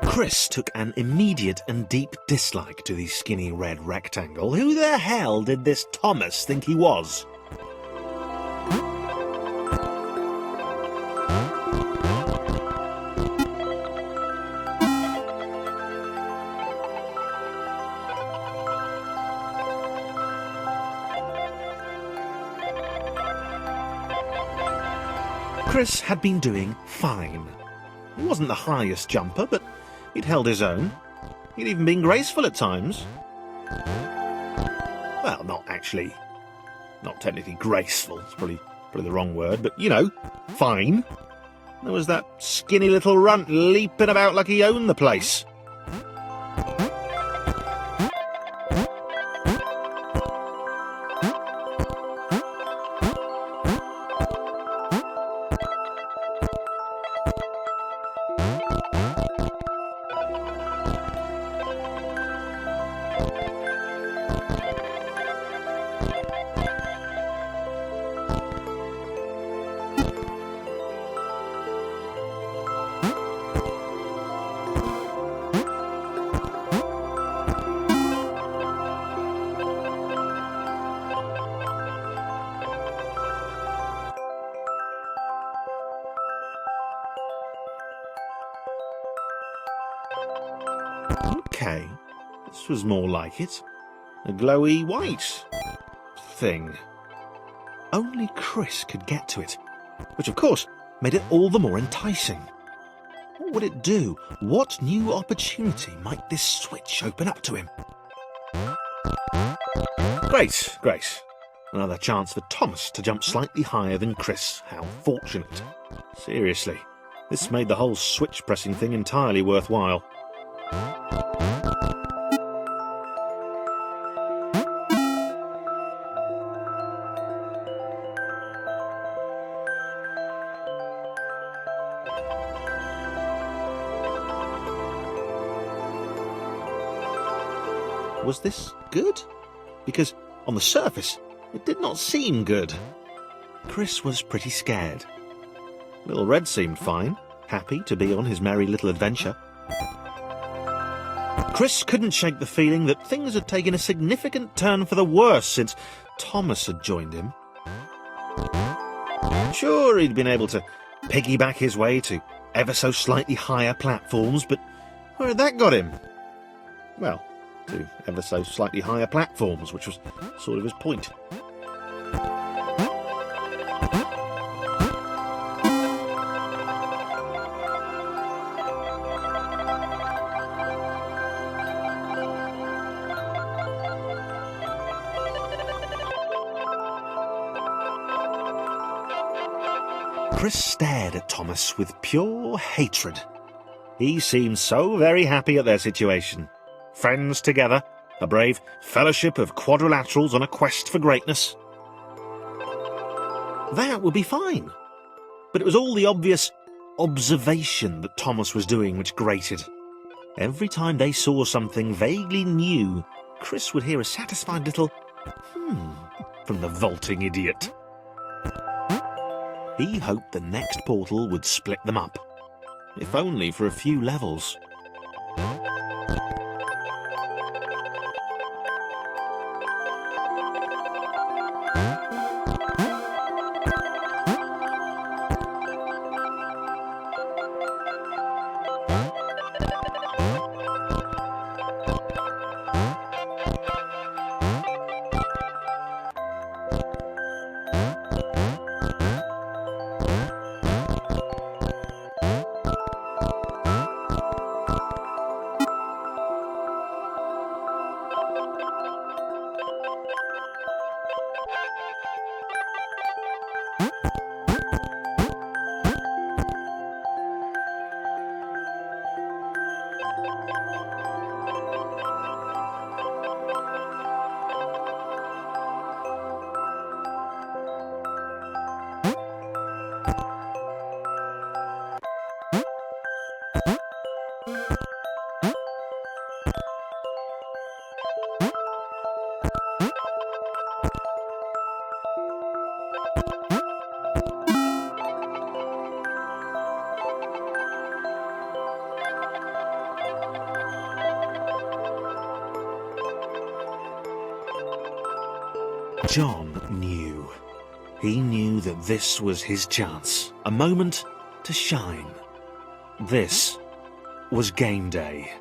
Chris took an immediate and deep dislike to the skinny red rectangle. Who the hell did this Thomas think he was? Chris had been doing fine. He wasn't the highest jumper, but he'd held his own. He'd even been graceful at times. Well, not technically graceful. It's probably the wrong word, but, you know, fine. There was that skinny little runt leaping about like he owned the place. Okay, this was more like it. A glowy white thing. Only Chris could get to it, which of course made it all the more enticing. What would it do? What new opportunity might this switch open up to him? Great. Another chance for Thomas to jump slightly higher than Chris. How fortunate. Seriously, this made the whole switch pressing thing entirely worthwhile. Was this good? Because on the surface, it did not seem good. Chris was pretty scared. Little Red seemed fine, happy to be on his merry little adventure. Chris couldn't shake the feeling that things had taken a significant turn for the worse since Thomas had joined him. Sure, he'd been able to piggyback his way to ever so slightly higher platforms, but where had that got him? Well, to ever so slightly higher platforms, which was sort of his point. Chris stared at Thomas with pure hatred. He seemed so very happy at their situation. Friends together, a brave fellowship of quadrilaterals on a quest for greatness. That would be fine. But it was all the obvious observation that Thomas was doing which grated. Every time they saw something vaguely new, Chris would hear a satisfied little from the vaulting idiot. He hoped the next portal would split them up, if only for a few levels. John knew. He knew that this was his chance, a moment to shine. This was game day.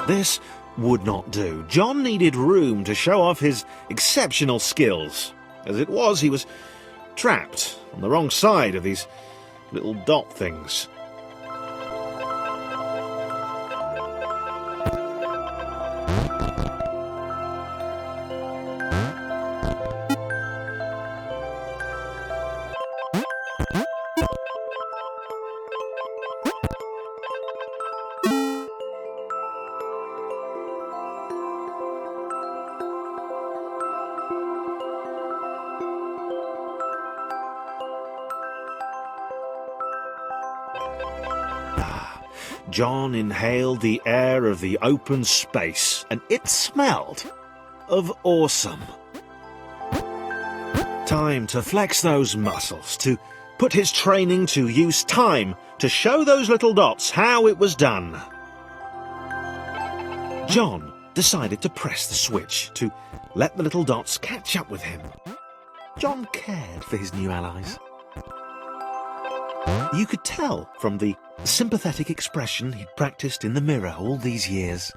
This would not do. John needed room to show off his exceptional skills. As it was, he was trapped on the wrong side of these little dot things. John inhaled the air of the open space, and it smelled of awesome. Time to flex those muscles, to put his training to use, time to show those little dots how it was done. John decided to press the switch, to let the little dots catch up with him. John cared for his new allies. You could tell from the sympathetic expression he'd practiced in the mirror all these years.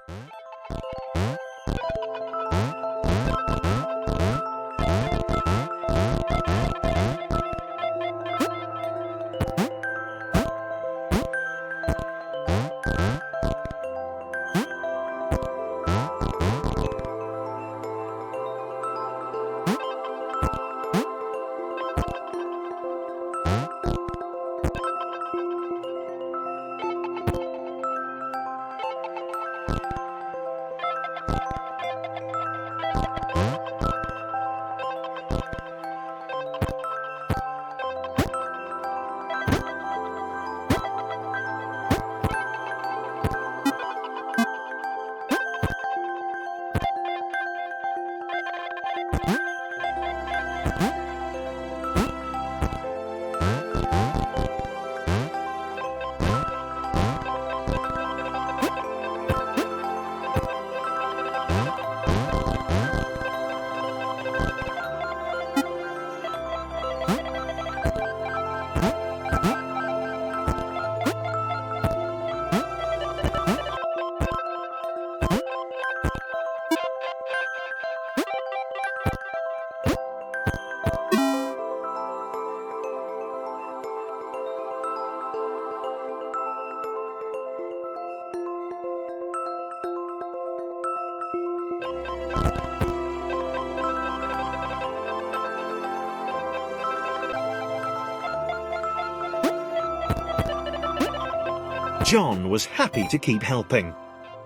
John was happy to keep helping.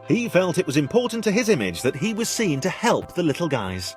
He felt it was important to his image that he was seen to help the little guys.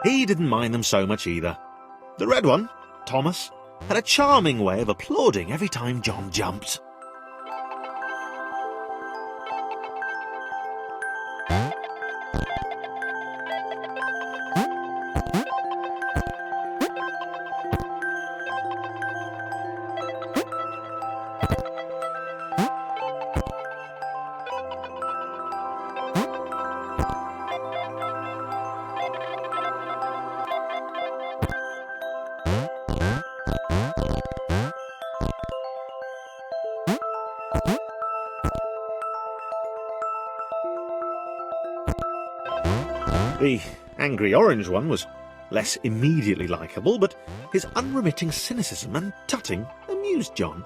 he didn't mind them so much either. The red one, Thomas, had a charming way of applauding every time John jumped. The angry orange one was less immediately likeable, but his unremitting cynicism and tutting amused John.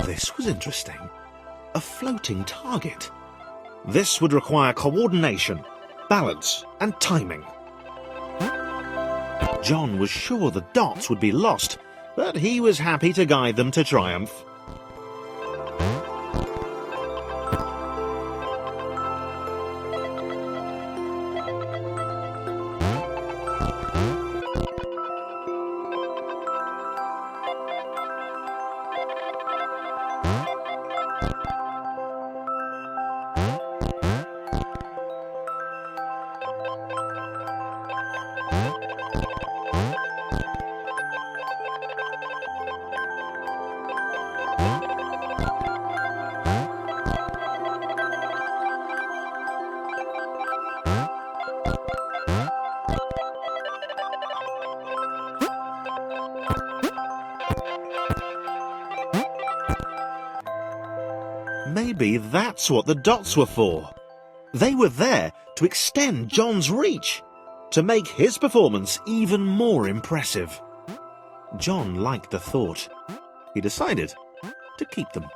This was interesting. A floating target. This would require coordination, balance, and timing. John was sure the dots would be lost, but he was happy to guide them to triumph. Maybe that's what the dots were for. They were there to extend John's reach, to make his performance even more impressive. John liked the thought. He decided to keep them.